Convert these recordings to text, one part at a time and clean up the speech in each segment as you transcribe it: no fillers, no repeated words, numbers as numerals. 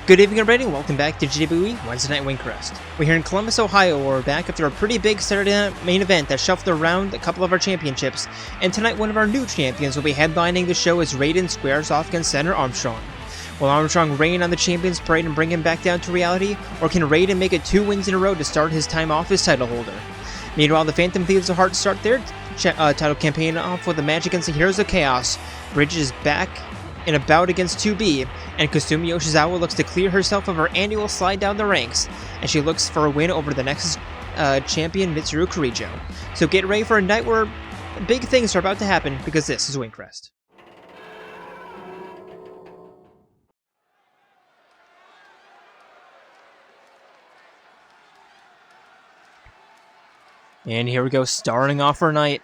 Good evening everybody, and welcome back to JWE Wednesday Night Wingcrest. We're here in Columbus, Ohio, where we're back after a pretty big Saturday night main event that shuffled around a couple of our championships, and tonight one of our new champions will be headlining the show as Raiden squares off against Center Armstrong. Will Armstrong reign on the Champions Parade and bring him back down to reality, or can Raiden make it 2 wins in a row to start his time off as title holder? Meanwhile, the Phantom Thieves of Heart start their title campaign off with a match against the Heroes of Chaos. Brighid is back in a bout against 2B, and Kasumi Yoshizawa looks to clear herself of her annual slide down the ranks, and she looks for a win over the Nexus champion Mitsuru Kirijo. So get ready for a night where big things are about to happen, because this is Wingcrest. And here we go, starting off our night.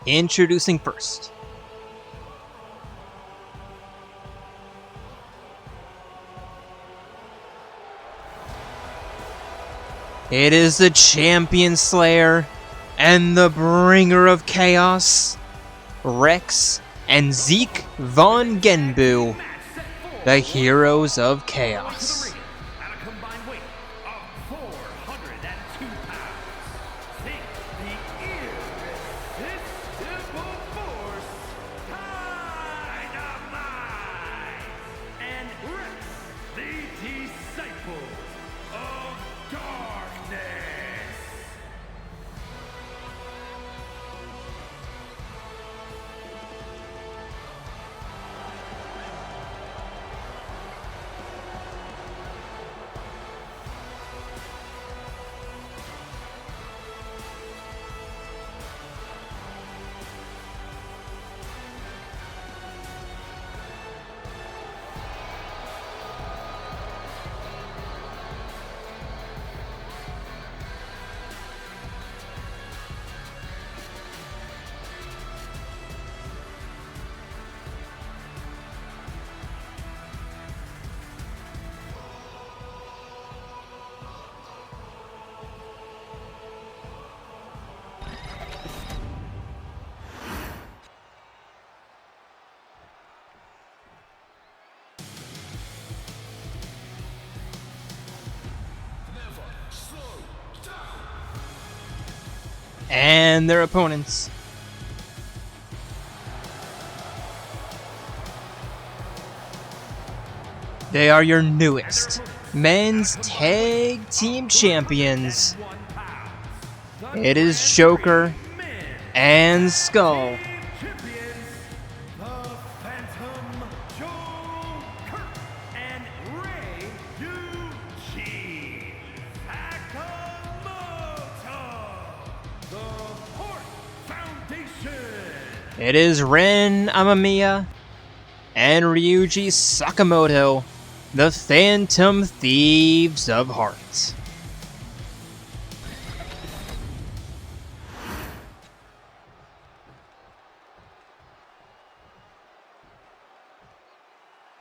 Introducing first. It is the Champion Slayer and the Bringer of Chaos, Rex and Zeke von Genbu, the Heroes of Chaos. And their opponents. They are your newest men's tag team champions. It is Joker and Skull. It is Ren Amamiya and Ryuji Sakamoto, the Phantom Thieves of Heart.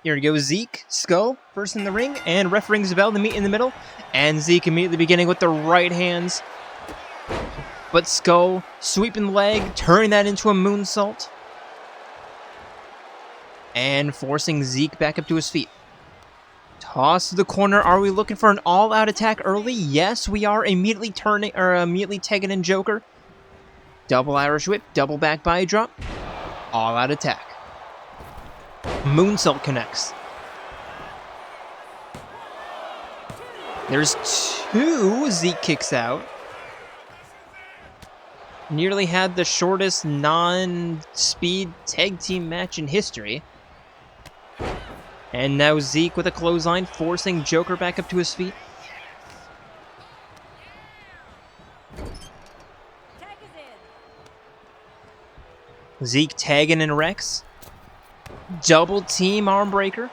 Here we go, Zeke, Skull, first in the ring, and ref rings the bell to meet in the middle, and Zeke immediately beginning with the right hands. But Skull sweeping the leg, turning that into a moonsault, and forcing Zeke back up to his feet. Toss to the corner. Are we looking for an all-out attack early? Yes, we are. Immediately tagging in Joker. Double Irish whip, double back body drop, all-out attack. Moonsault connects. There's 2. Zeke kicks out. Nearly had the shortest non-speed tag team match in history. And now Zeke with a clothesline, forcing Joker back up to his feet. Zeke tagging in Rex. Double team arm breaker.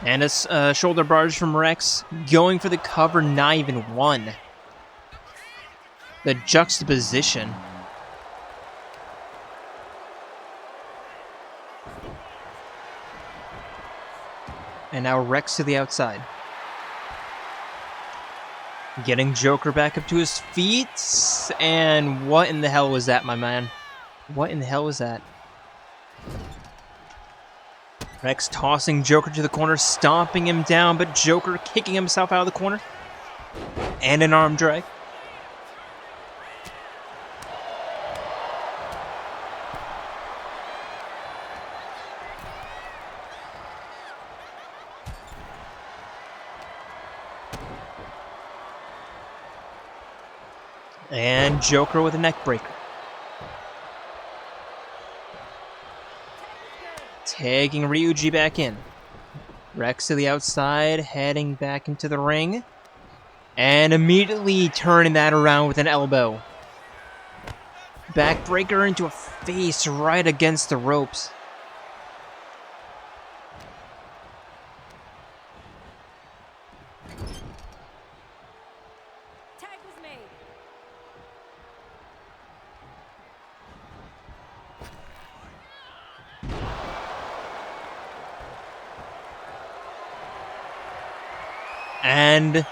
And a shoulder barge from Rex, going for the cover, not even one. The juxtaposition. And now Rex to the outside. Getting Joker back up to his feet. And what in the hell was that, my man? What in the hell was that? Rex tossing Joker to the corner, stomping him down, but Joker kicking himself out of the corner. And an arm drag. And Joker with a neck breaker. Tagging Ryuji back in. Rex to the outside, heading back into the ring. And immediately turning that around with an elbow. Backbreaker into a face right against the ropes. And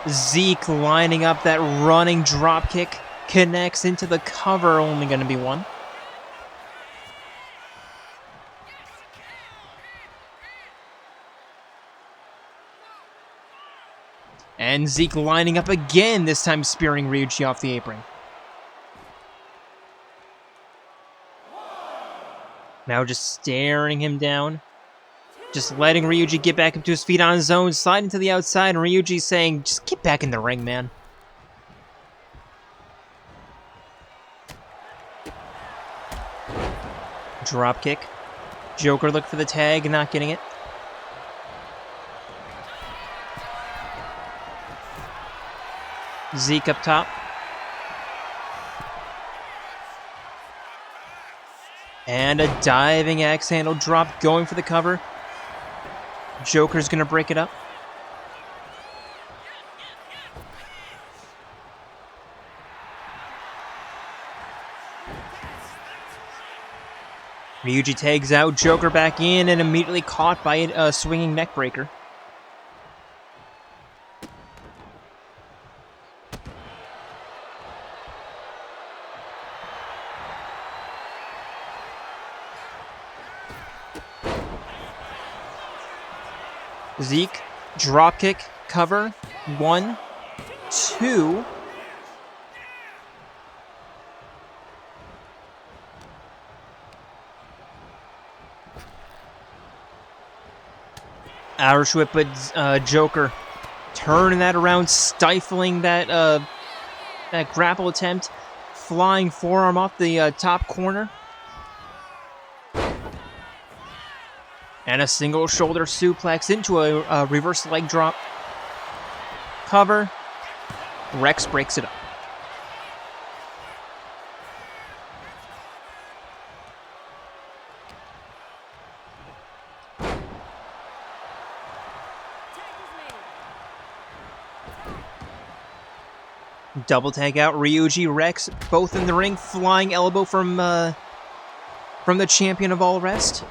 Zeke lining up that running dropkick, connects into the cover, only going to be one. And Zeke lining up again, this time spearing Ryuji off the apron. Now just staring him down. Just letting Ryuji get back up to his feet on his own, sliding to the outside, and Ryuji saying, just get back in the ring, man. Drop kick. Joker looked for the tag, not getting it. Zeke up top. And a diving axe handle drop going for the cover. Joker's gonna break it up. Ryuji tags out, Joker back in, and immediately caught by a swinging neckbreaker. Zeke, dropkick, cover, 1, 2. Irish whip, but Joker turning that around, stifling that that grapple attempt, flying forearm off the top corner. And a single shoulder suplex into a reverse leg drop. Cover. Rex breaks it up. Double tag out, Ryuji, Rex, both in the ring. Flying elbow from the champion of all rest.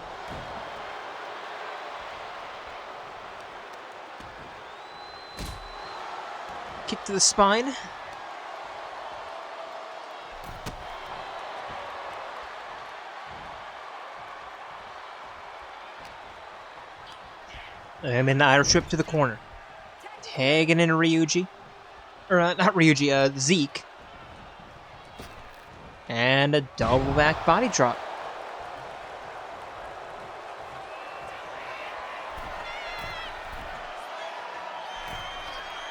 Kick to the spine. And an Irish whip to the corner. Tagging in Ryuji. Or not Ryuji, Zeke. And a double back body drop.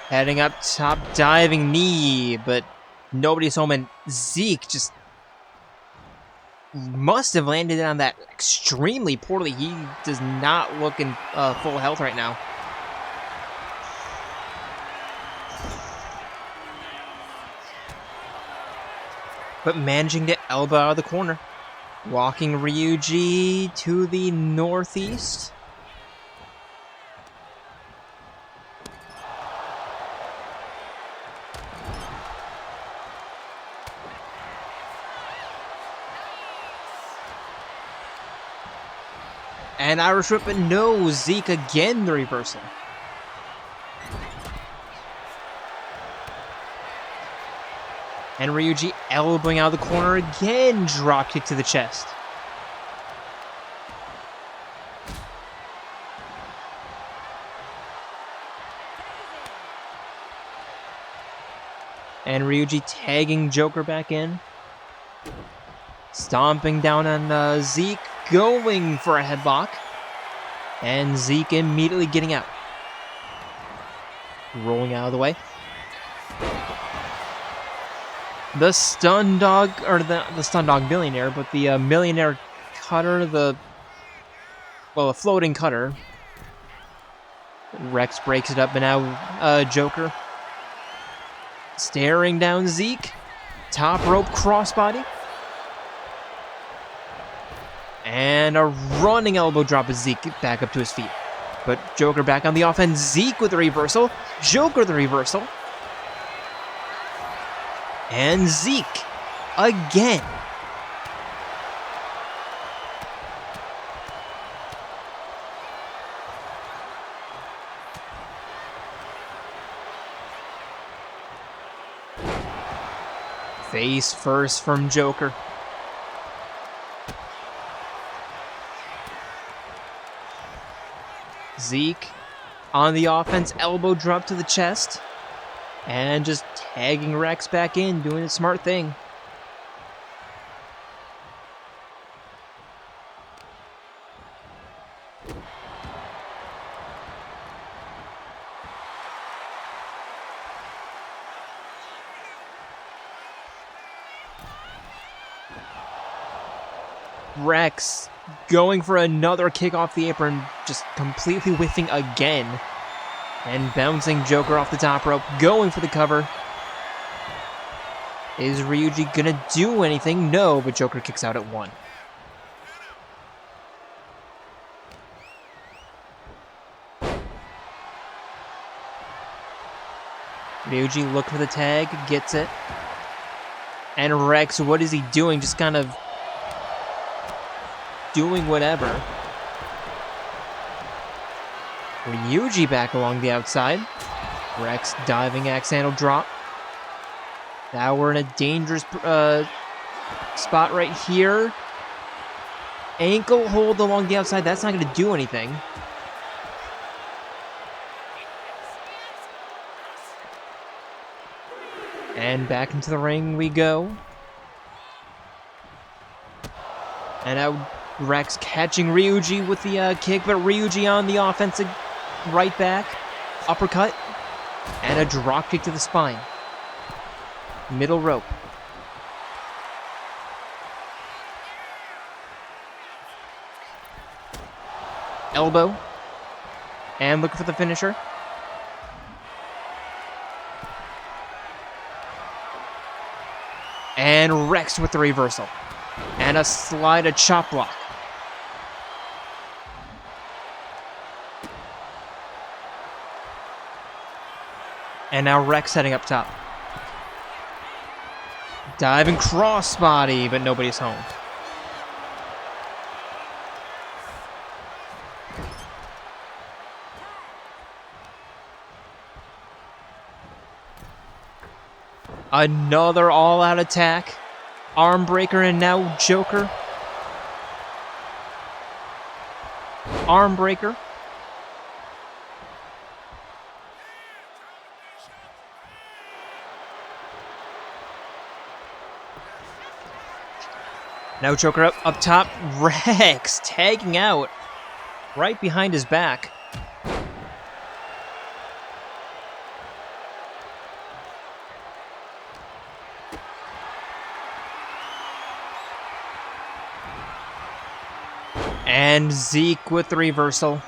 Heading up top, diving knee, but nobody's home, and Zeke just must have landed on that extremely poorly. He does not look in full health right now. But managing to elbow out of the corner. Walking Ryuji to the northeast. And Irish whip, but no, Zeke again, the reversal. And Ryuji elbowing out of the corner again, drop kick to the chest. And Ryuji tagging Joker back in. Stomping down on Zeke, going for a headlock. And Zeke immediately getting out. Rolling out of the way. The stun dog, or the stun dog millionaire, but the millionaire cutter, a floating cutter. Rex breaks it up, but now Joker staring down Zeke. Top rope crossbody. And a running elbow drop of Zeke back up to his feet. But Joker back on the offense. Zeke with the reversal. Joker the reversal. And Zeke again. Face first from Joker. Zeke on the offense, elbow drop to the chest. And just tagging Rex back in, doing a smart thing. Rex going for another kick off the apron, just completely whiffing again. And bouncing Joker off the top rope, going for the cover. Is Ryuji gonna do anything? No, but Joker kicks out at 1. Ryuji looking for the tag, gets it. And Rex, what is he doing? Just kind of doing whatever. Ryuji back along the outside. Rex diving axe handle drop. Now we're in a dangerous spot right here. Ankle hold along the outside. That's not going to do anything. And back into the ring we go. And now Rex catching Ryuji with the kick, but Ryuji on the offensive right back. Uppercut. And a drop kick to the spine. Middle rope. Elbow. And looking for the finisher. And Rex with the reversal. And a slide, a chop block. And now Rex heading up top. Diving crossbody, but nobody's home. Another all-out attack. Arm breaker and now Joker. Arm breaker. Now Joker up top. Rex tagging out right behind his back. And Zeke with the reversal.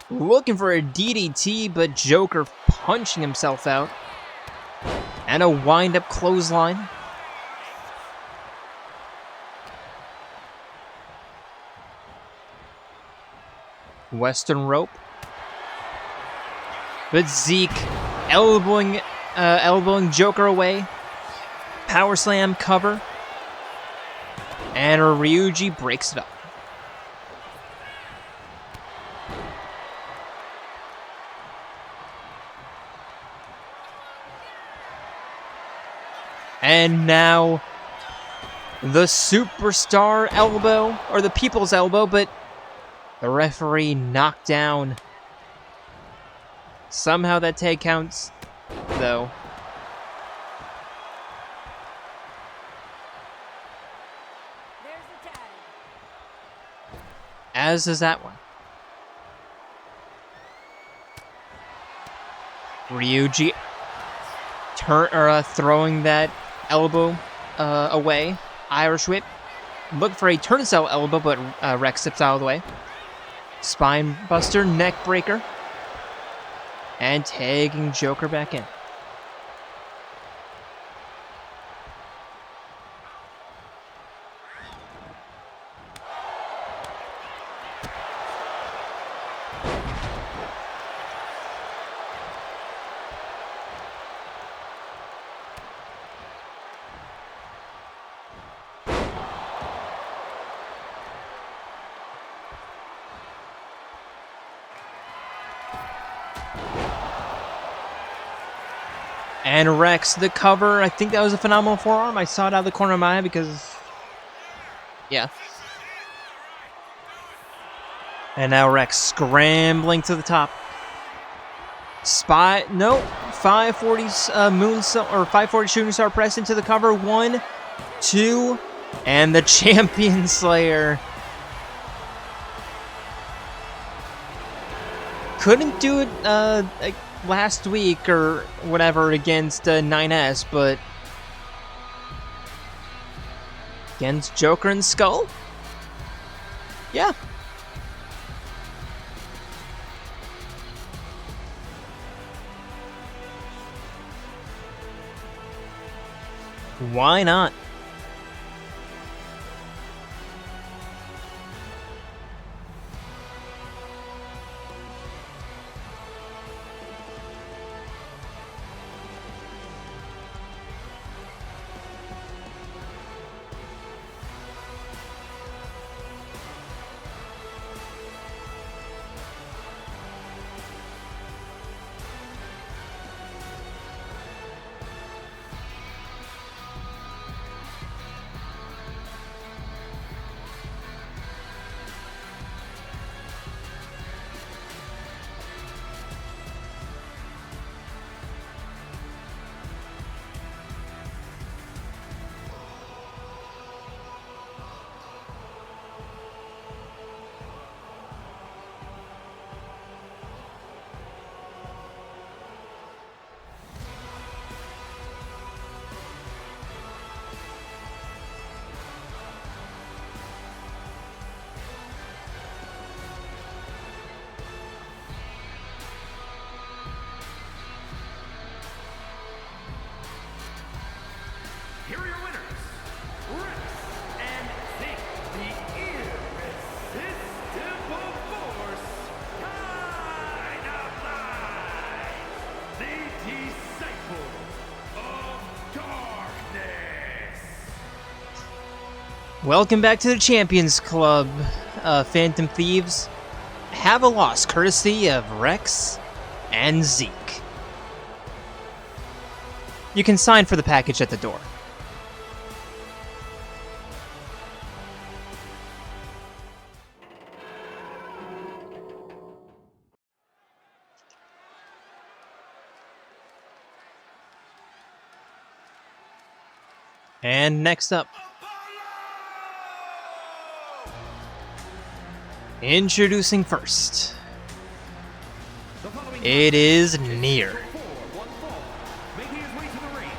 Looking for a DDT, but Joker punching himself out. And a wind-up clothesline. Western rope. But Zeke elbowing Joker away. Power slam cover. And Ryuji breaks it up. And now the superstar elbow, or the people's elbow, but the referee knocked down. Somehow that tag counts, though. As is that one. Ryuji throwing that elbow away. Irish whip. Look for a turnstile elbow, but Rex steps out of the way. Spine buster, neck breaker. And tagging Joker back in. And Rex, the cover. I think that was a phenomenal forearm. I saw it out of the corner of my eye because... yeah. And now Rex scrambling to the top. No. 540 or 540 shooting star press into the cover. 1, 2, and the Champion Slayer. Couldn't do it last week or whatever against 9S, but against Joker and Skull? Yeah. Why not? Here are your winners, Rex and Zeke, the irresistible force, Dynamite, the disciples of darkness. Welcome back to the Champions Club, Phantom Thieves. Have a loss courtesy of Rex and Zeke. You can sign for the package at the door. And next up, introducing first, it is Nier. Making his way to the ring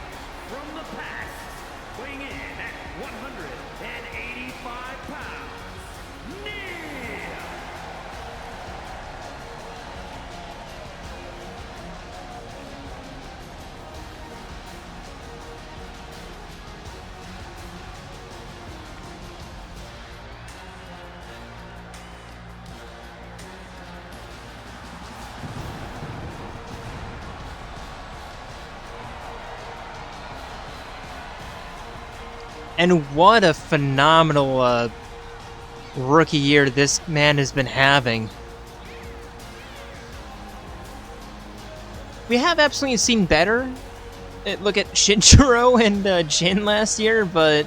from the past, weighing in at 185 pounds, Nier. And what a phenomenal rookie year this man has been having. We have absolutely seen better. Look at Shinjiro and Jin last year, but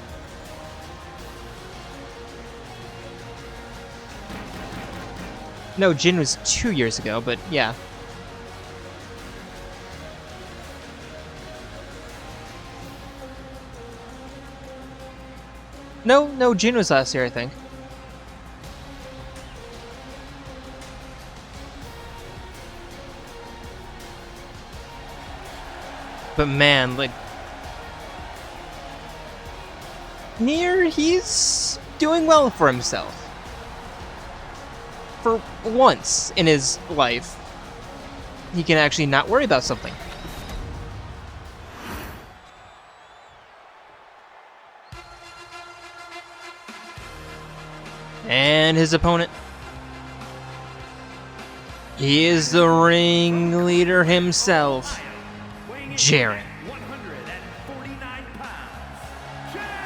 no, Jin was 2 years ago, but yeah. No, Jin was last year, I think. But man, like, Nier, he's doing well for himself. For once in his life, he can actually not worry about something. And his opponent, he is the ringleader himself, Jaren. 149 pounds, Jaren!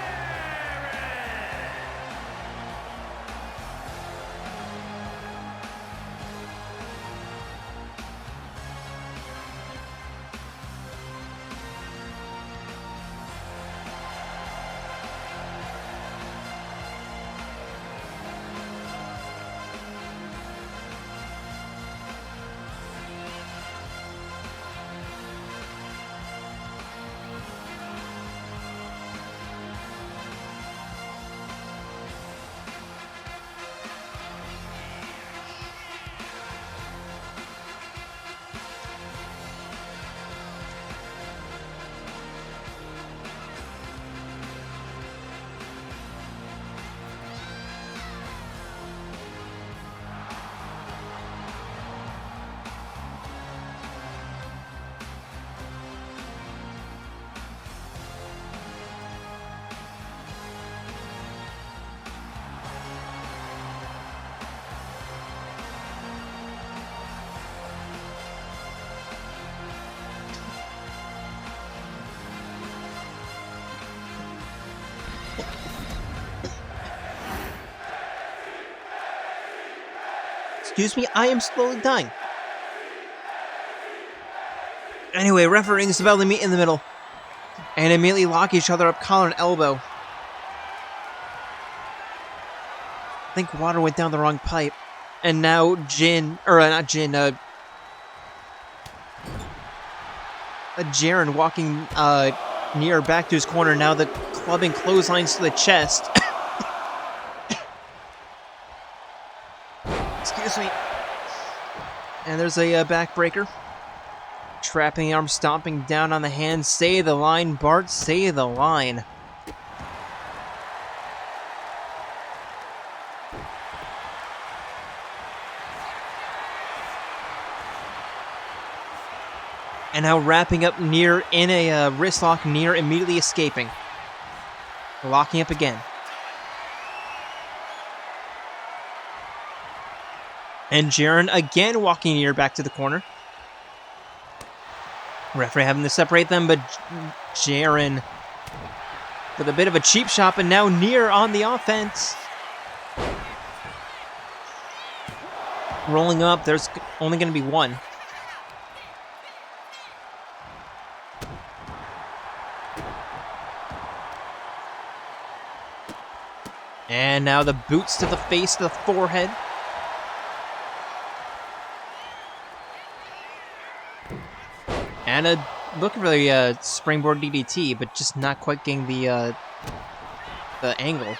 Excuse me, I am slowly dying. Anyway, refereeing about to meet in the middle and immediately lock each other up, collar and elbow. I think water went down the wrong pipe. And now Jaren walking Nier back to his corner. Now the clubbing clotheslines to the chest. Excuse me. And there's a backbreaker. Trapping the arm, stomping down on the hand. Say the line, Bart, say the line. And now wrapping up Nier in a wrist lock, Nier immediately escaping. Locking up again. And Jaren again walking Nier back to the corner. Referee having to separate them, but Jaren with a bit of a cheap shot, and now Nier on the offense. Rolling up, there's only going to be one. And now the boots to the face, to the forehead. And looking for the springboard DDT, but just not quite getting the angle.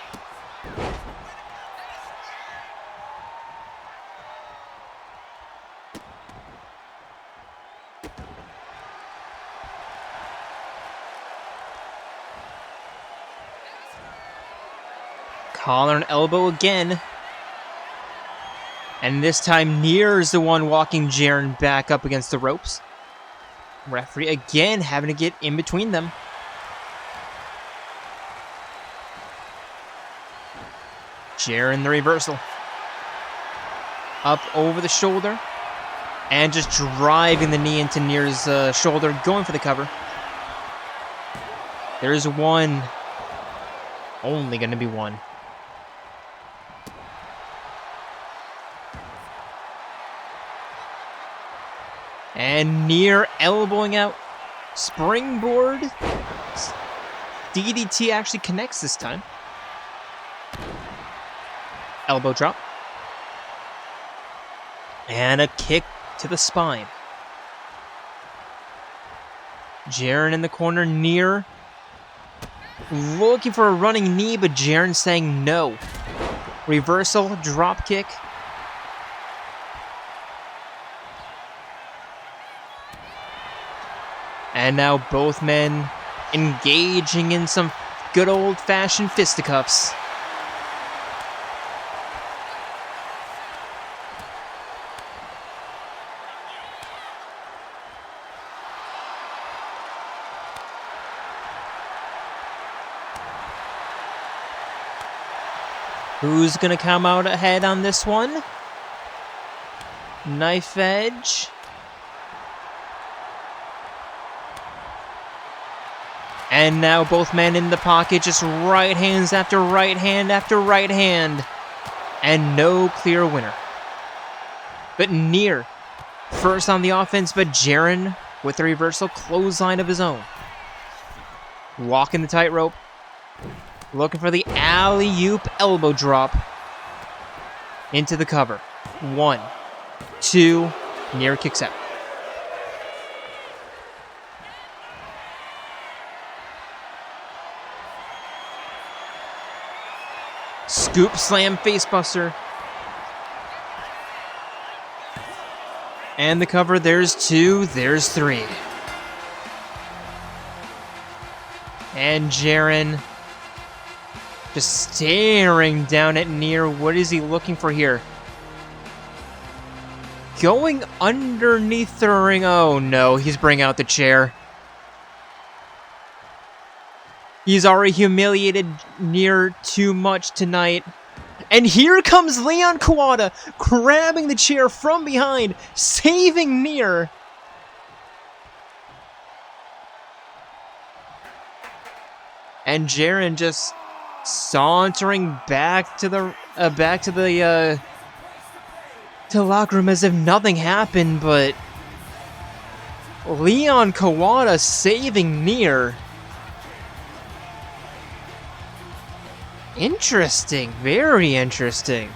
Collar and elbow again. And this time Nier is the one walking Jaren back up against the ropes. Referee again having to get in between them. Jaren the reversal. Up over the shoulder. And just driving the knee into Nier's shoulder, going for the cover. There's one. only going to be one. And Nier elbowing out. Springboard. DDT actually connects this time. Elbow drop. And a kick to the spine. Jaren in the corner. Nier looking for a running knee, but Jaren saying no. Reversal, drop kick. And now both men engaging in some good old-fashioned fisticuffs. Who's gonna come out ahead on this one? Knife edge. And now both men in the pocket, just right hands after right hand after right hand. And no clear winner. But Nier, first on the offense, but Jaren with the reversal clothesline of his own. Walking the tightrope. Looking for the alley-oop elbow drop. Into the cover. 1, 2, Nier kicks out. Scoop slam facebuster. And the cover, there's 2, there's 3. And Jaren just staring down at Nier. What is he looking for here? Going underneath the ring. Oh no, he's bringing out the chair. He's already humiliated Nier too much tonight. And here comes Leon Kawada, grabbing the chair from behind, saving Nier. And Jaren just sauntering back to the locker room as if nothing happened, but Leon Kawada saving Nier. Interesting, very interesting.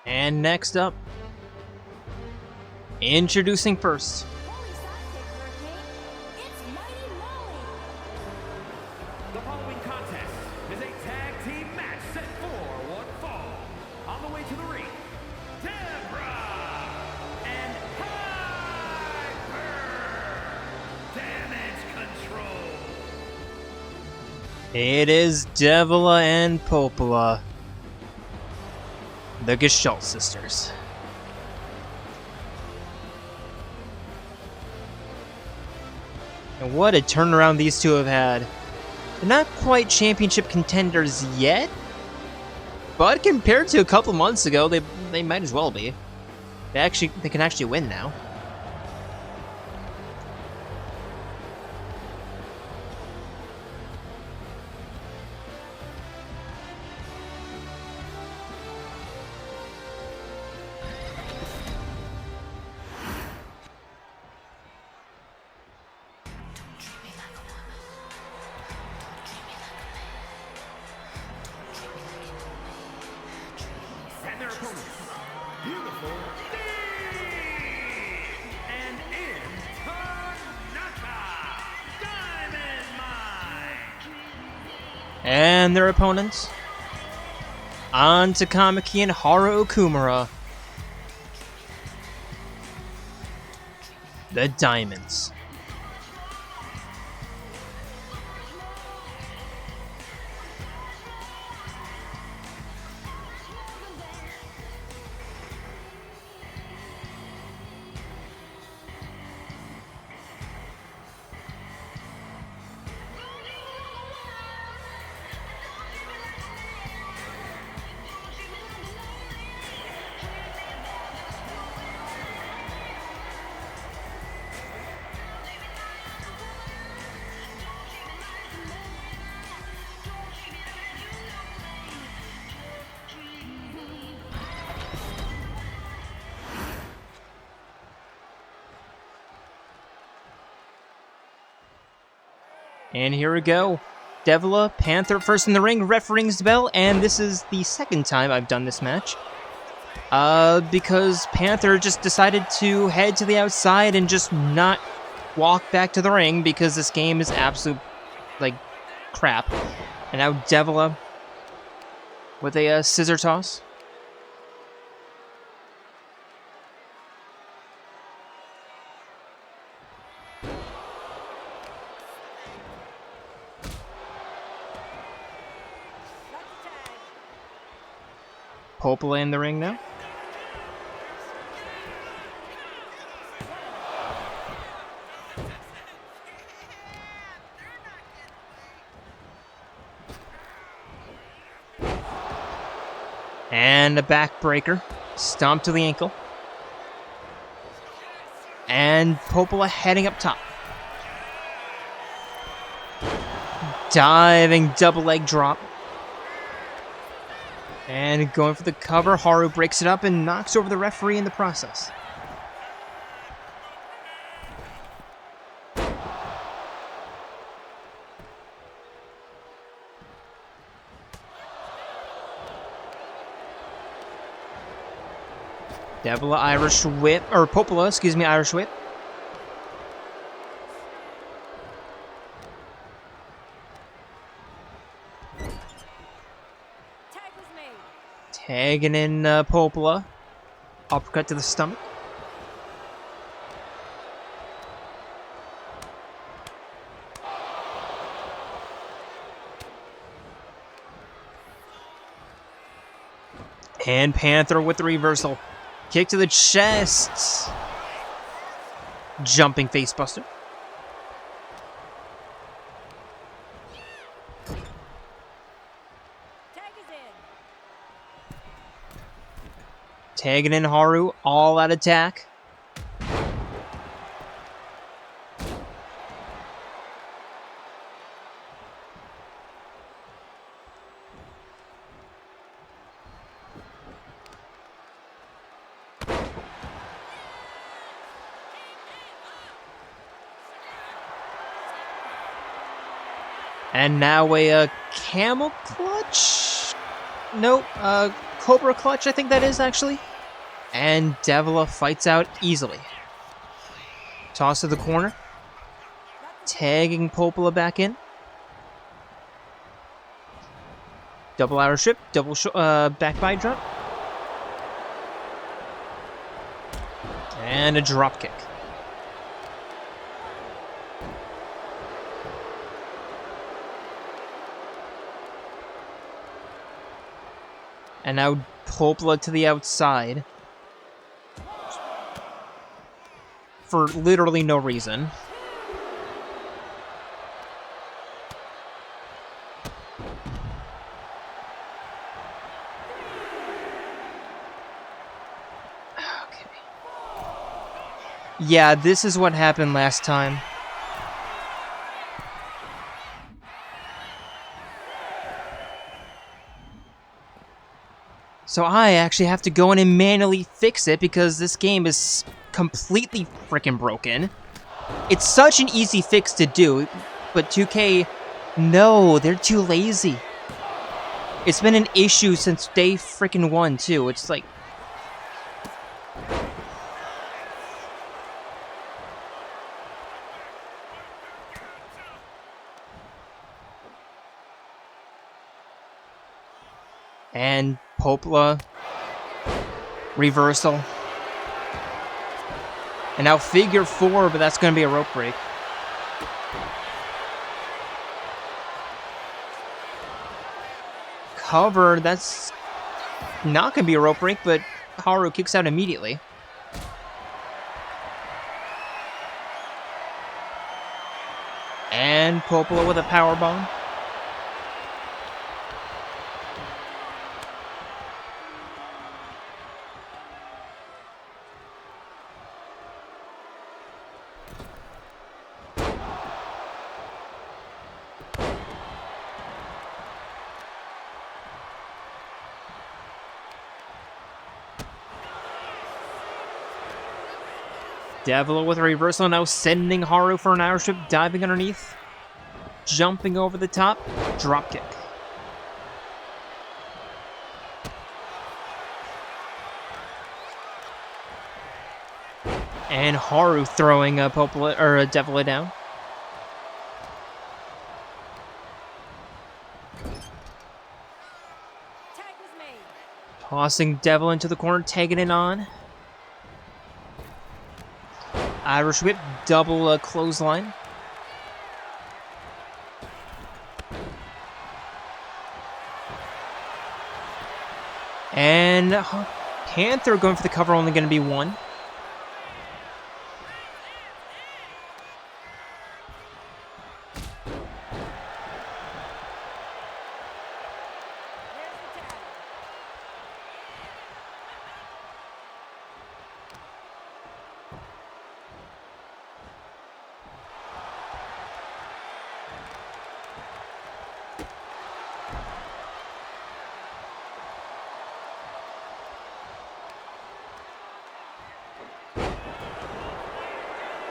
And next up, introducing first. The following contest is a tag team match set for one fall. On the way to the ring, Debra and Hyper Damage Control. It is Devila and Popola, the Gestalt Sisters. And what a turnaround these two have had. They're not quite championship contenders yet, but compared to a couple months ago, they might as well be. They can actually win now. And their opponents, Beautiful and in Tanaka, Diamond Mine. And their opponents, on Takamaki and Haru Okumura, the Diamonds. And here we go. Devila, Panther first in the ring, ref rings the bell, and this is the second time I've done this match. Because Panther just decided to head to the outside and just not walk back to the ring because this game is absolute, like, crap. And now Devila with a scissor toss. Popola in the ring now. And a backbreaker. Stomp to the ankle. And Popola heading up top. Diving double leg drop. And going for the cover, Haru breaks it up and knocks over the referee in the process. Devila Irish whip, or Popola, excuse me, Irish whip. Tagging in Popola. Uppercut to the stomach. And Panther with the reversal. Kick to the chest. Jumping facebuster. Tagging in Haru, all out attack. And now a camel clutch? Nope, Cobra clutch, I think that is actually. And Devila fights out easily. Toss to the corner. Tagging Popola back in. Double Irish whip, double back body drop. And a drop kick. And now Popola to the outside. For literally no reason. Okay. Yeah, this is what happened last time. So I actually have to go in and manually fix it because this game is completely freaking broken. It's such an easy fix to do, but 2K, no, they're too lazy. It's been an issue since day freaking one, too. It's like... And Popola, reversal. And now figure four, but that's going to be a rope break. Cover, that's not going to be a rope break, but Haru kicks out immediately. And Popola with a powerbomb. Devila with a reversal, now sending Haru for an Irish whip, diving underneath. jumping over the top, drop kick. And Haru throwing a Popola or a Devila down. Tossing Devil into the corner, tagging it on. Irish whip, double clothesline. And Panther going for the cover, only going to be one.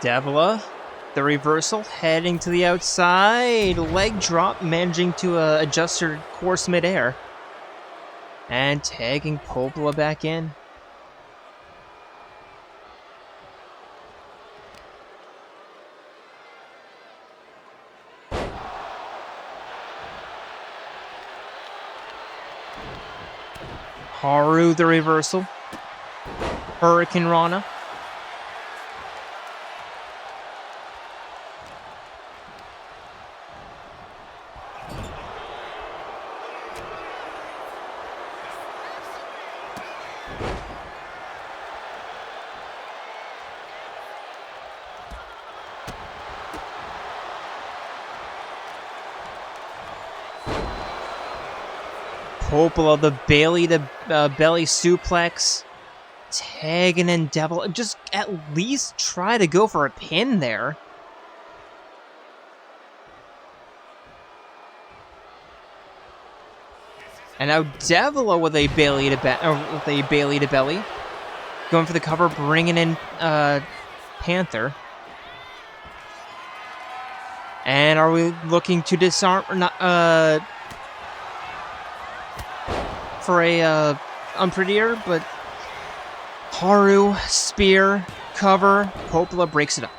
Devila, the reversal, heading to the outside, leg drop, managing to adjust her course midair. And tagging Popola back in. Haru, the reversal. Hurricane Rana. Popola, the Bailey to belly suplex, tagging in Devil. Just at least try to go for a pin there. And now Devila with a Bailey to belly, going for the cover, bringing in Panther. And are we looking to disarm or not? For a unprettier, but Haru, spear, cover, Popola breaks it up.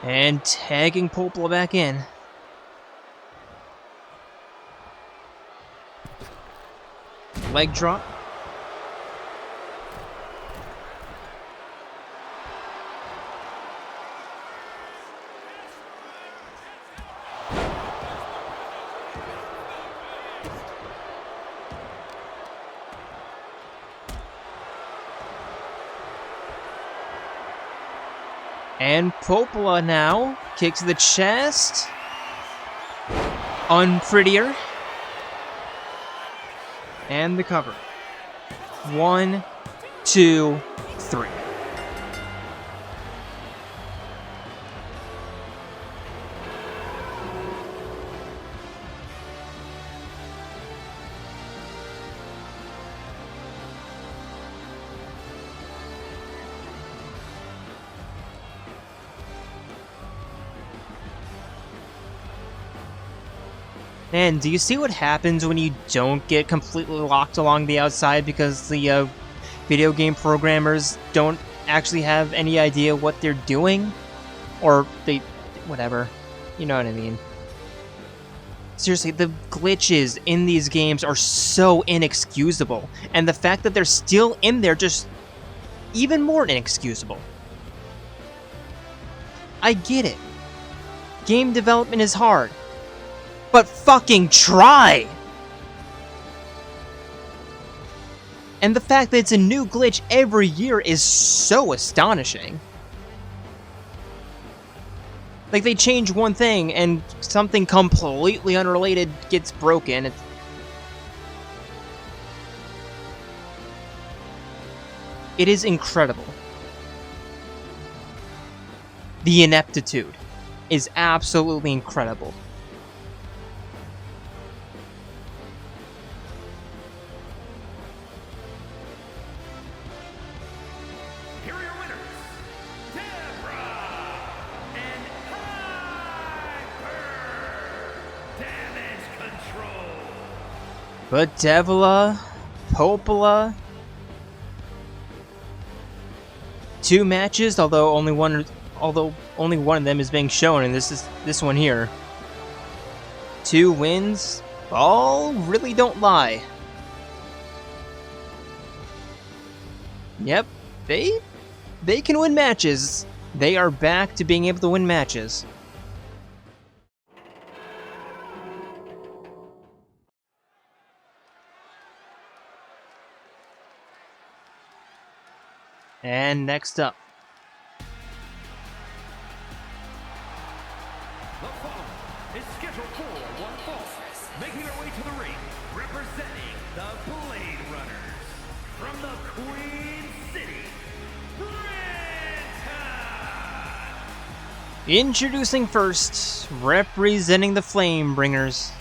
And tagging Popola back in. Leg drop. And Popola now, kick to the chest. Unprettier. And the cover. 1, 2, 3. Man, do you see what happens when you don't get completely locked along the outside because the video game programmers don't actually have any idea what they're doing? Or they... whatever. You know what I mean. Seriously, the glitches in these games are so inexcusable. And the fact that they're still in there just even more inexcusable. I get it. Game development is hard. But fucking try! And the fact that it's a new glitch every year is so astonishing. Like, they change one thing and something completely unrelated gets broken. It is incredible. The ineptitude is absolutely incredible. Here are your winners, Debra and Hyper Damage Control. But Devila, Popola, 2 matches, although only one of them is being shown, and this one here. 2 wins, all really don't lie. Yep, they can win matches. They are back to being able to win matches. And next up, The following is scheduled for one fall, making their way to the ring, representing the Blade Runners from the Queen City, Brighid. introducing first, representing the Flamebringers.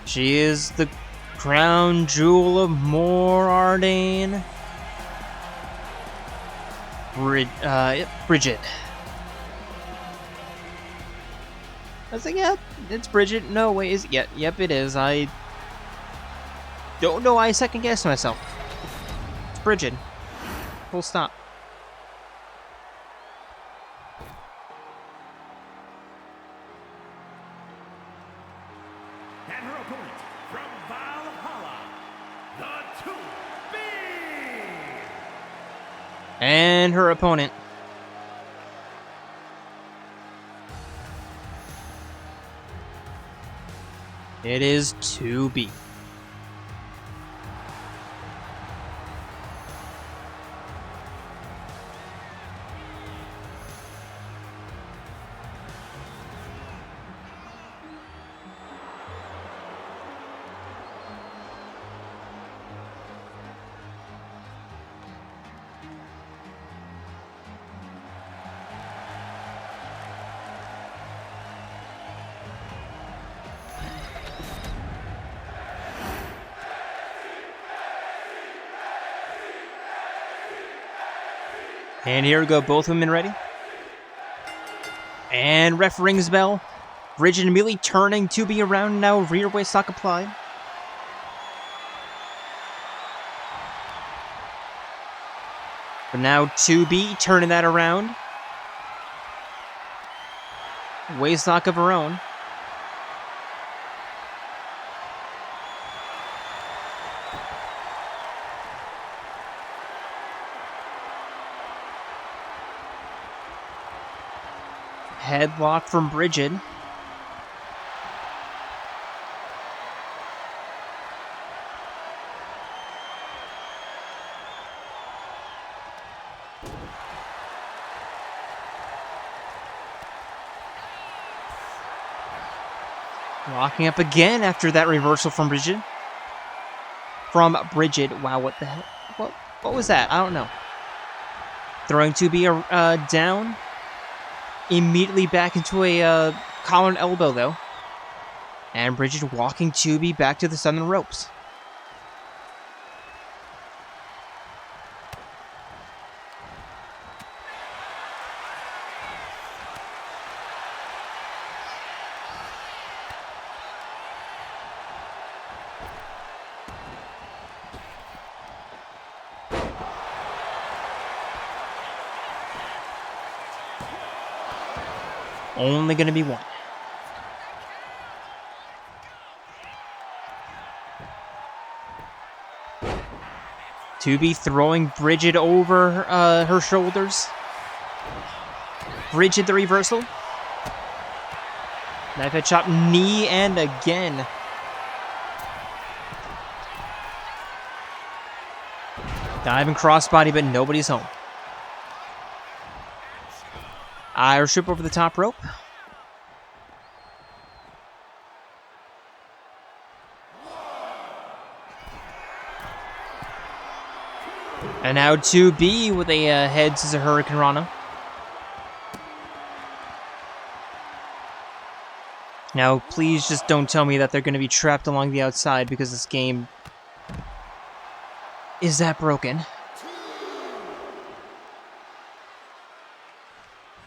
She is the crown jewel of Morardane. Brighid. I was like, yeah, it's Brighid. No, wait, is it? Yeah, yep, it is. I don't know why I second guessed myself. It's Brighid. Full stop. And her opponent from Valhalla, the 2B. And her opponent. It is 2B. And here we go, both women ready. And ref rings bell. Brighid immediately turning 2B around, now rear waist lock applied. But now 2B turning that around. Waist lock of her own. Headlock from Brighid. Locking up again after that reversal from Brighid. Wow, what the hell? What was that? I don't know. Throwing 2B down. Immediately back into a collar and elbow, though. And Brighid walking 2B back to the southern ropes. Only going to be one. To be throwing Brighid over her shoulders. Brighid the reversal. Knife head chop, knee, and again. Diving crossbody, but nobody's home. Irish whip over the top rope. And now 2B with a head scissor Hurricane Rana. Now, please just don't tell me that they're going to be trapped along the outside because this game is that broken.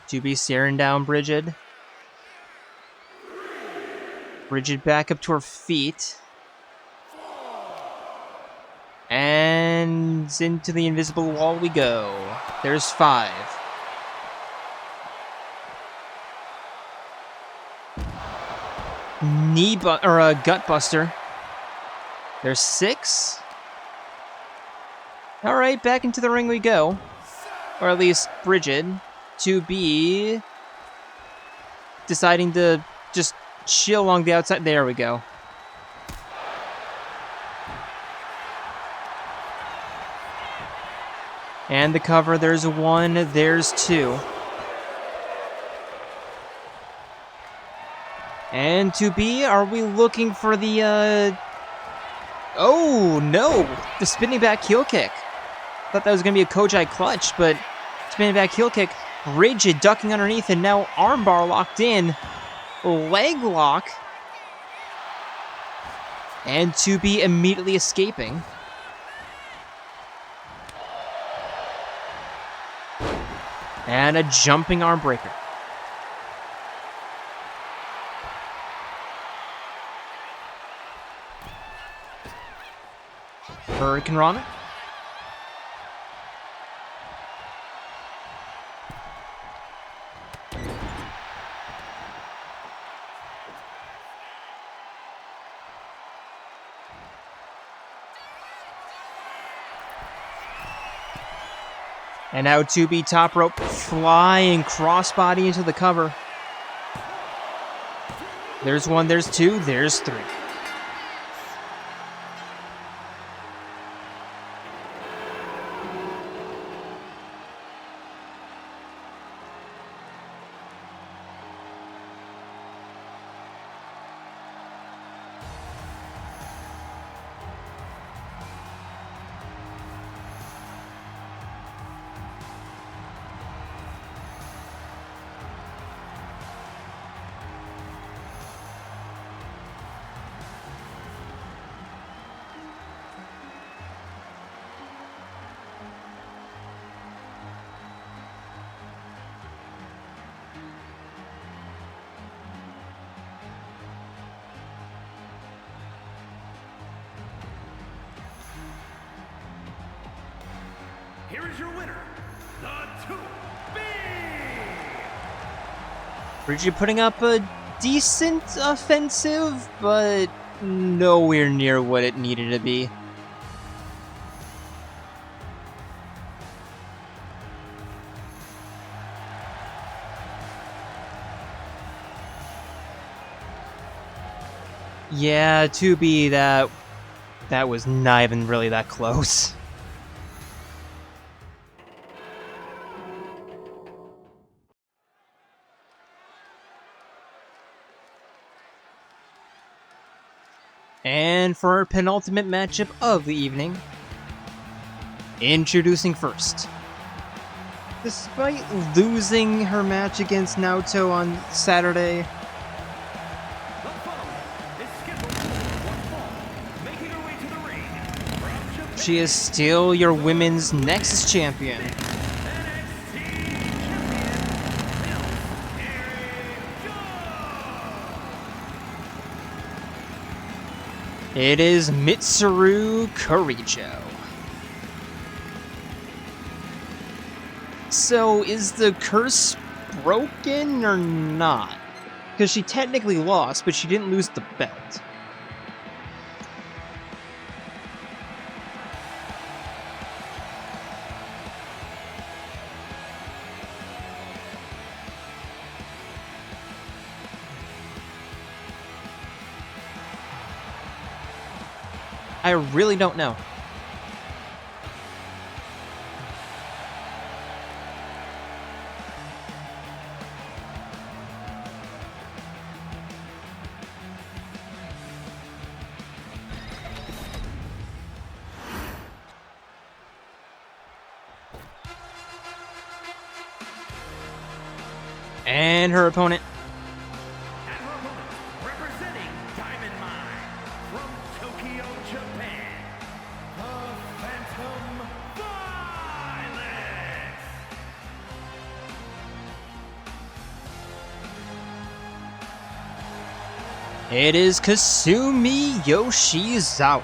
2B staring down Brighid. Brighid back up to her feet. And into the invisible wall we go. There's 5. Gut buster. There's 6. All right, back into the ring we go, or at least Brighid. 2B deciding to just chill along the outside. There we go. And the cover, there's 1, there's 2. And 2B, are we looking for the, oh, no! The spinning back heel kick. Thought that was going to be a Kojai clutch, but spinning back heel kick. Rigid ducking underneath, and now armbar locked in. Leg lock. And 2B immediately escaping. And a jumping arm breaker. Hurricane Rana. And now 2B top rope, flying crossbody into the cover. There's 1, there's 2, there's 3. Here is your winner, the 2B! Brighid putting up a decent offensive, but nowhere near what it needed to be. Yeah, 2B, that was not even really that close. And for our penultimate matchup of the evening, introducing first. Despite losing her match against Naoto on Saturday, she is still your women's Nexus champion. It is Mitsuru Kirijo. So, is the curse broken or not? Because she technically lost, but she didn't lose the belt. I really don't know. And her opponent. And her opponent, representing Diamond Mine from Tokyo, Japan, the Phantom Violence. It is Kasumi Yoshizawa,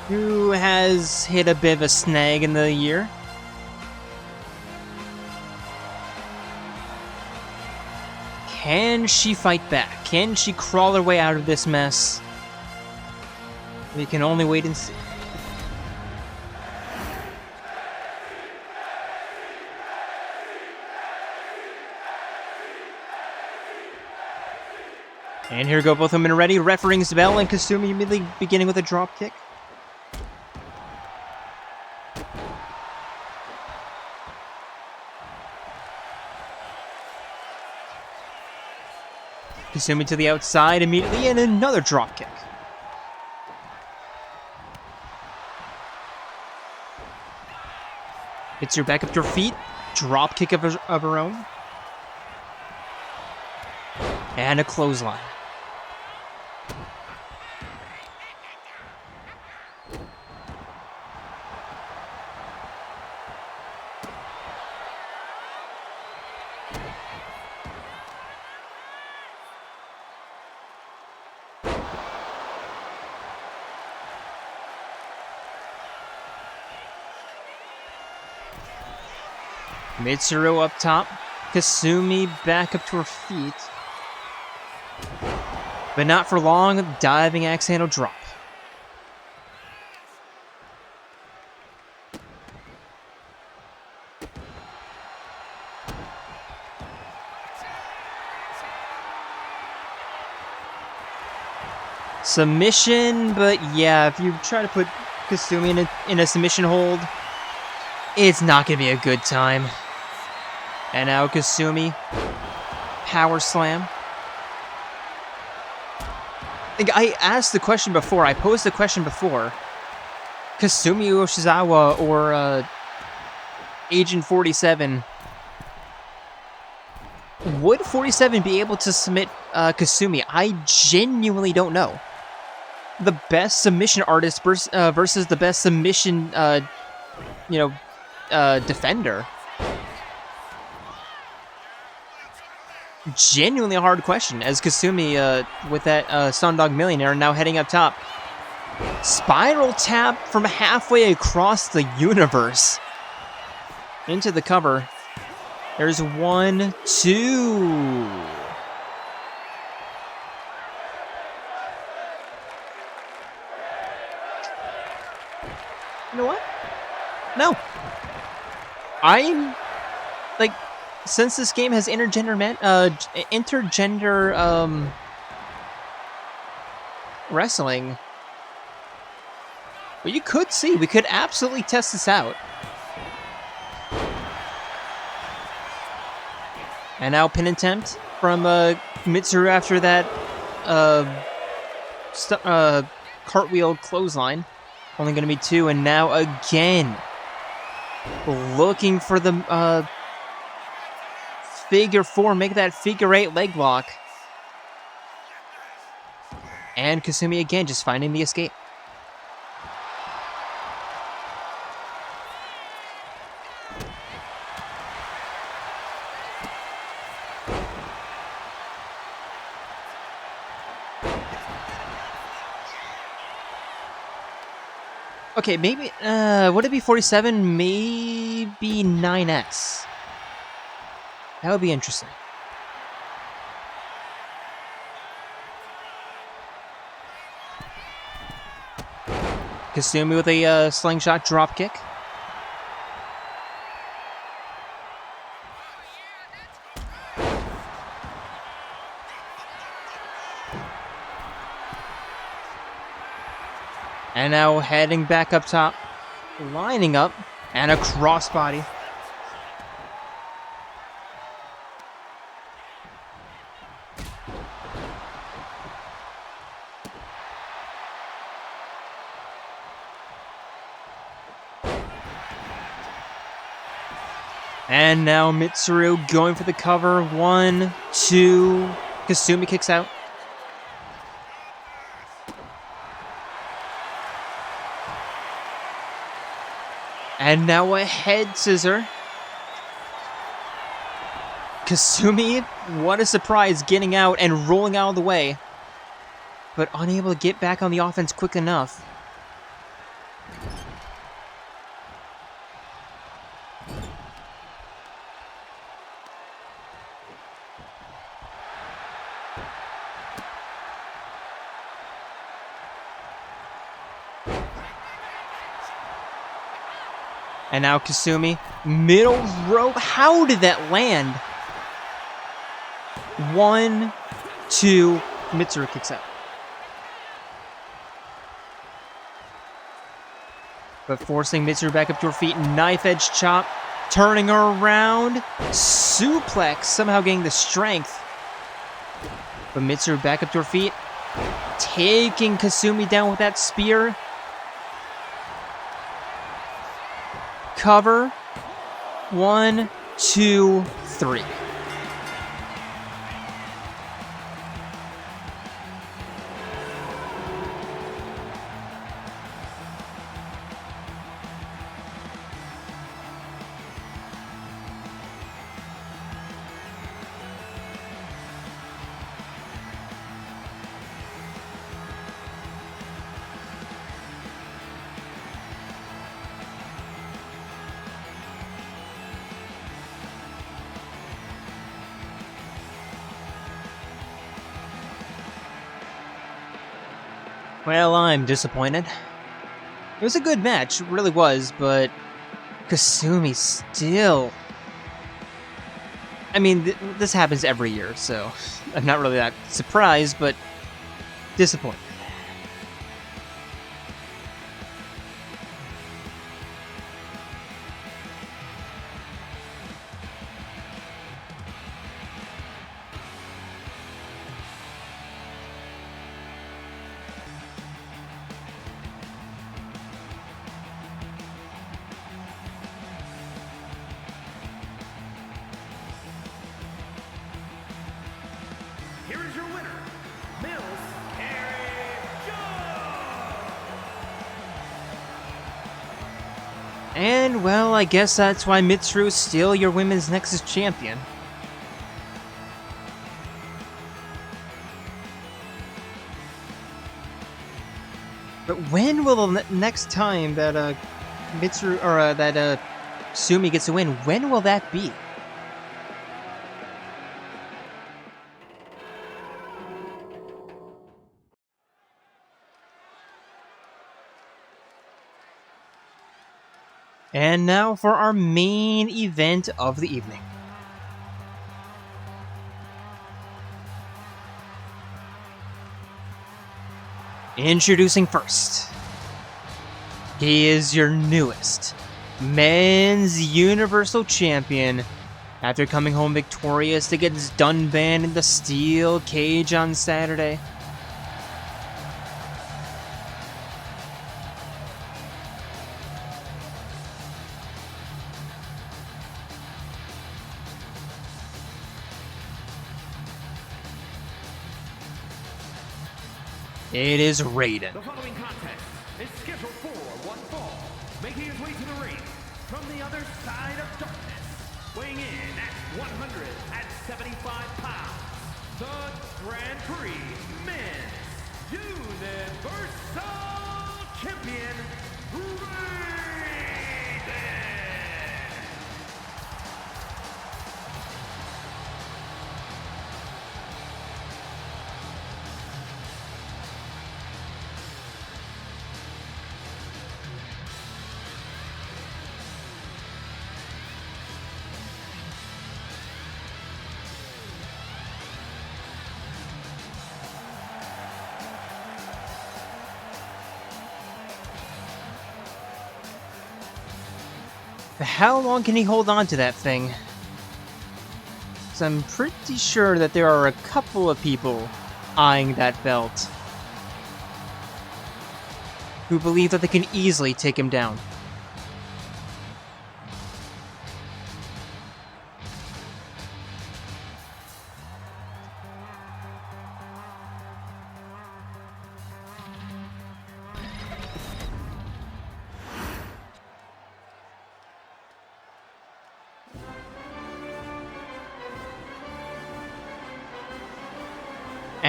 who has hit a bit of a snag in the year. Can she fight back? Can she crawl her way out of this mess? We can only wait and see. And here go both women ready. Ref rings the bell, and Kasumi immediately beginning with a drop kick. Kasumi to the outside immediately, and another drop kick. Gets her back up to her feet. Drop kick of her own. And a clothesline. Mitsuru up top. Kasumi back up to her feet. But not for long. Diving axe handle drop. Submission, but yeah, if you try to put Kasumi in a submission hold, it's not going to be a good time. And now Kasumi, power slam. I asked the question before, I posed the question before. Kasumi Yoshizawa or Agent 47. Would 47 be able to submit Kasumi? I genuinely don't know. The best submission artist versus the best submission, defender. Genuinely a hard question, as Kasumi, with that Sundog Millionaire, now heading up top. Spiral tap from halfway across the universe. Into the cover. There's 1, 2. You know what? No. I'm like, since this game has intergender wrestling, well, you could see, we could absolutely test this out. And now pin attempt from Mitsuru after that cartwheel clothesline. Only going to be 2, and now again looking for the figure 4, make that figure 8 leg lock. And Kasumi again just finding the escape. Okay, maybe, would it be 47? Maybe 9S. That would be interesting. Kasumi with a slingshot drop kick. And now heading back up top, lining up, and a crossbody. And now Mitsuru going for the cover. 1, 2. Kasumi kicks out. And now a head scissor. Kasumi, what a surprise, getting out and rolling out of the way. But unable to get back on the offense quick enough. And now Kasumi, middle rope. How did that land? 1, 2, Mitsuru kicks out. But forcing Mitsuru back up to her feet, knife edge chop, turning her around, suplex, somehow getting the strength. But Mitsuru back up to her feet, taking Kasumi down with that spear. Cover. 1, 2, 3. Well, I'm disappointed. It was a good match, it really was, but Kasumi still... I mean, this happens every year, so I'm not really that surprised, but disappointed. Here is your winner, Kirijo! And, well, I guess that's why Mitsuru is still your Women's Nexus champion. But when will the next time that Mitsuru or that Kasumi gets a win? When will that be? And now for our main event of the evening. Introducing first. He is your newest men's Universal Champion after coming home victorious against Dunban in the steel cage on Saturday. It is Raiden. The following contest is scheduled for one fall. Making his way to the ring from the other side of darkness, weighing in at 175 pounds, the Grand Prix Men's Universal Champion, Raiden! How long can he hold on to that thing? 'Cause I'm pretty sure that there are a couple of people eyeing that belt who believe that they can easily take him down.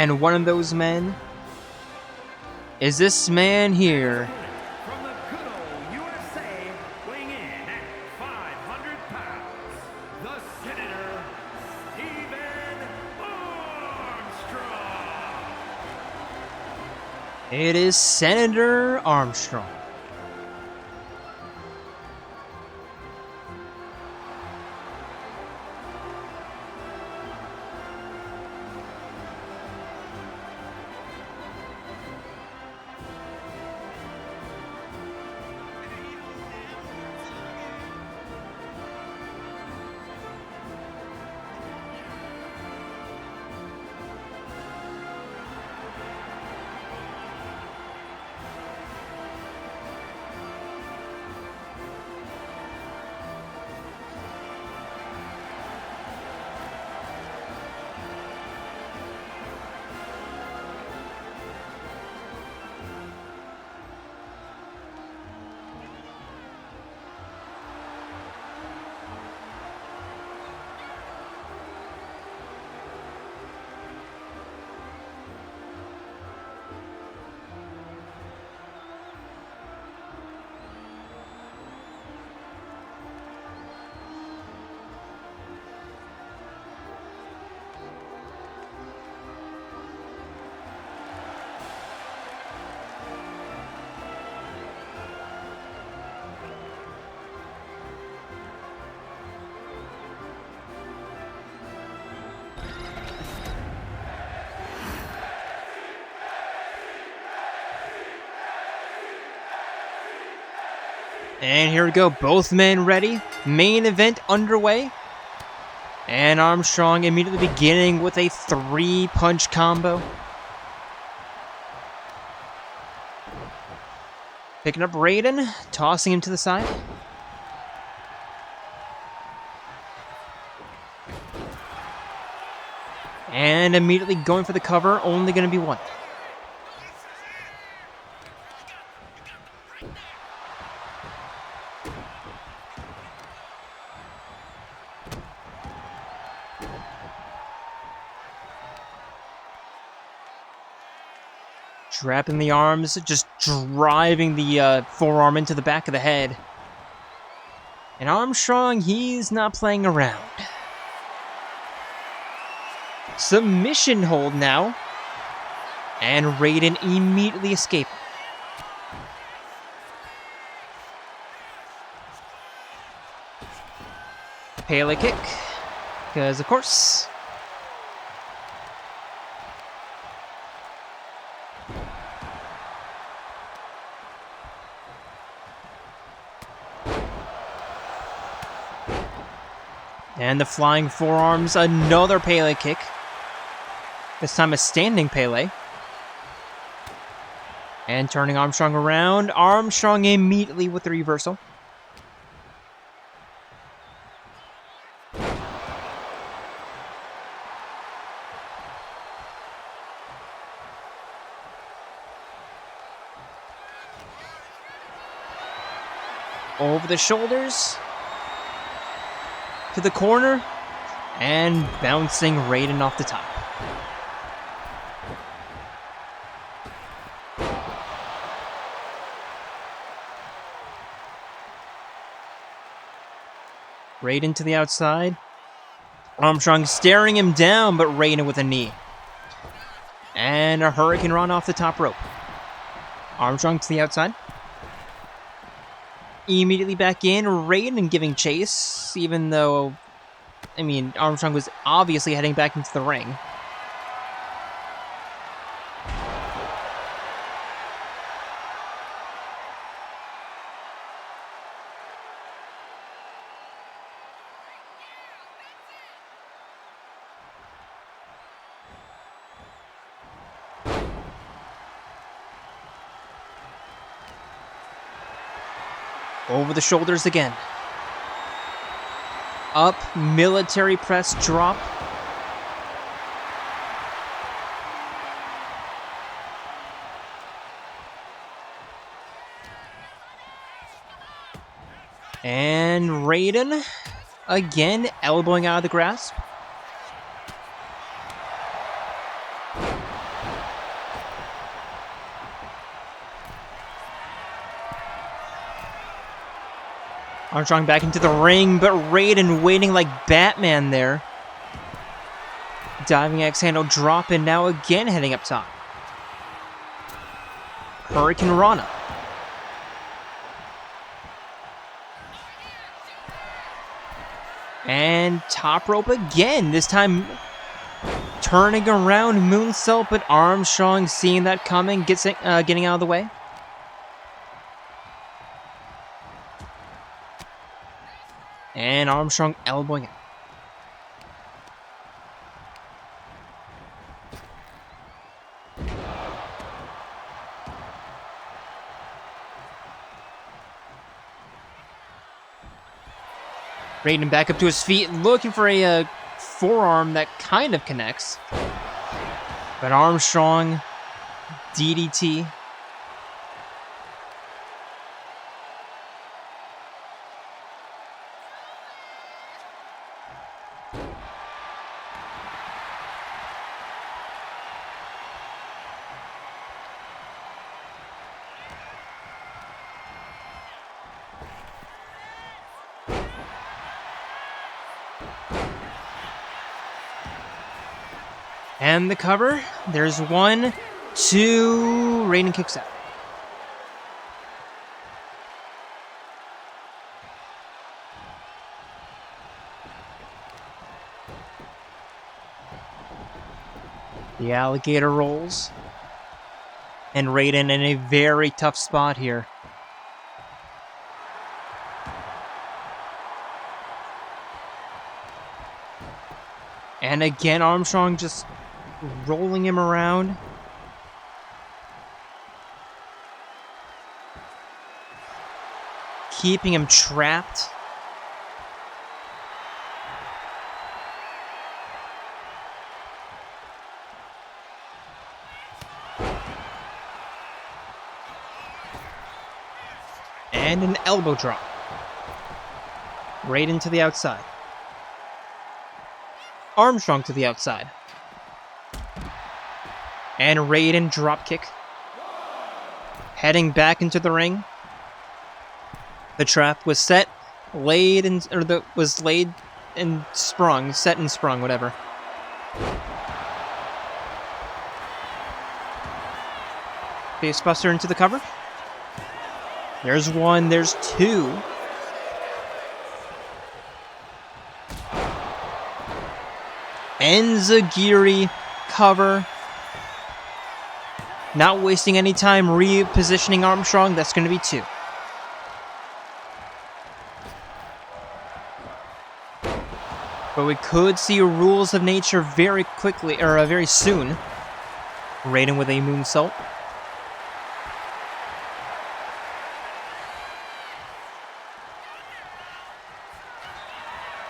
And one of those men is this man here. From the good old USA, weighing in at 500 pounds, the Senator, Stephen Armstrong. It is Senator Armstrong. And here we go, both men ready. Main event underway. And Armstrong immediately beginning with a 3-punch combo. Picking up Raiden, tossing him to the side. And immediately going for the cover, only going to be one. Trapping the arms, just driving the forearm into the back of the head. And Armstrong, he's not playing around. Submission hold now. And Raiden immediately escaping. Pele kick. Because, of course. And the flying forearms, another Pele kick. This time a standing Pele. And turning Armstrong around. Armstrong immediately with the reversal. Over the shoulders. To the corner, and bouncing Raiden off the top. Raiden to the outside. Armstrong staring him down, but Raiden with a knee. And a Hurricane Run off the top rope. Armstrong to the outside. Immediately back in, Raiden giving chase, even though, I mean, Armstrong was obviously heading back into the ring. Over the shoulders again. Up, military press drop. And Raiden, again, elbowing out of the grasp. Armstrong back into the ring, but Raiden waiting like Batman there. Diving X handle drop, and now again heading up top. Hurricane Rana. And top rope again, this time turning around moonsault, but Armstrong seeing that coming, getting out of the way. And Armstrong elbowing it. Raiden back up to his feet, looking for a forearm that kind of connects. But Armstrong, DDT. And the cover. There's 1, 2. Raiden kicks out. The alligator rolls. And Raiden in a very tough spot here. And again, Armstrong just rolling him around. Keeping him trapped. And an elbow drop. Right into the outside. Armstrong to the outside. And Raiden dropkick. Heading back into the ring. The trap was set, laid, and was laid and sprung, set and sprung, whatever. Facebuster into the cover. There's 1, there's 2. Enziguri cover. Not wasting any time repositioning Armstrong. That's going to be 2. But we could see rules of nature very quickly, or very soon. Raiden with a moonsault.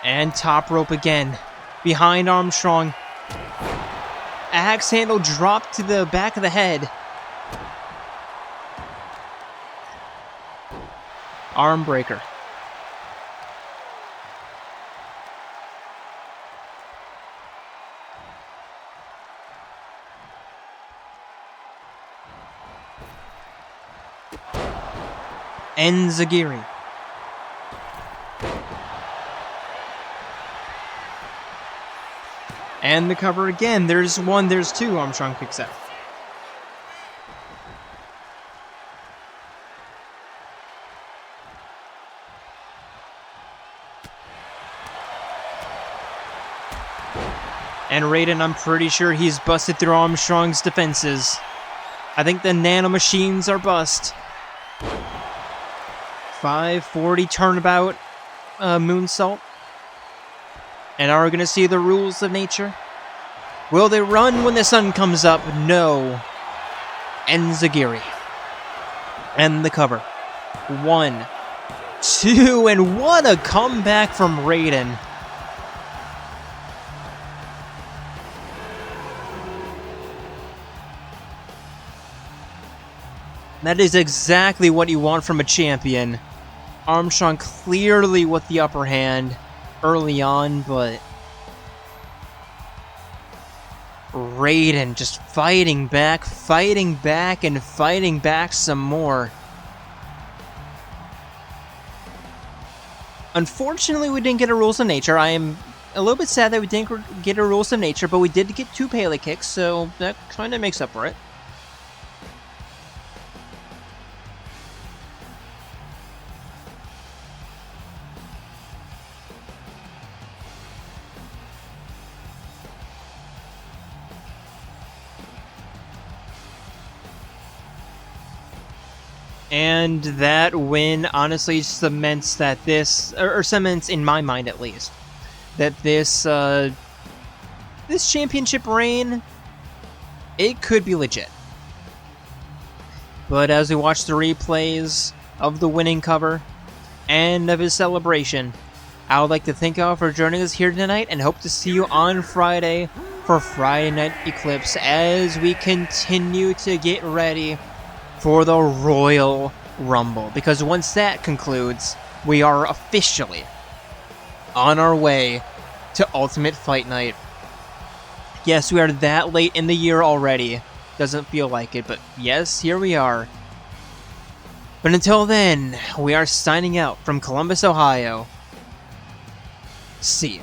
And top rope again. Behind Armstrong. Axe handle drop to the back of the head. Arm breaker. Enziguri. And the cover again. There's 1, there's 2. Armstrong kicks out. And Raiden, I'm pretty sure he's busted through Armstrong's defenses. I think the nanomachines are bust. 540 turnabout moonsault. And are we going to see the rules of nature? Will they run when the sun comes up? No. Enziguri. And the cover. 1, 2, and what a comeback from Raiden. That is exactly what you want from a champion. Armstrong clearly with the upper hand early on, but Raiden just fighting back, and fighting back some more. Unfortunately, we didn't get a Rules of Nature. I am a little bit sad that we didn't get a Rules of Nature, but we did get 2 Pele kicks, so that kind of makes up for it. And that win honestly cements that this, or cements in my mind at least, that this this championship reign, it could be legit. But as we watch the replays of the winning cover and of his celebration, I would like to thank you all for joining us here tonight and hope to see you on Friday for Friday Night Eclipse as we continue to get ready for the Royal Rumble, because once that concludes, we are officially on our way to Ultimate Fight Night. Yes, we are that late in the year already. Doesn't feel like it, but yes, here we are. But until then, we are signing out from Columbus, Ohio. See ya.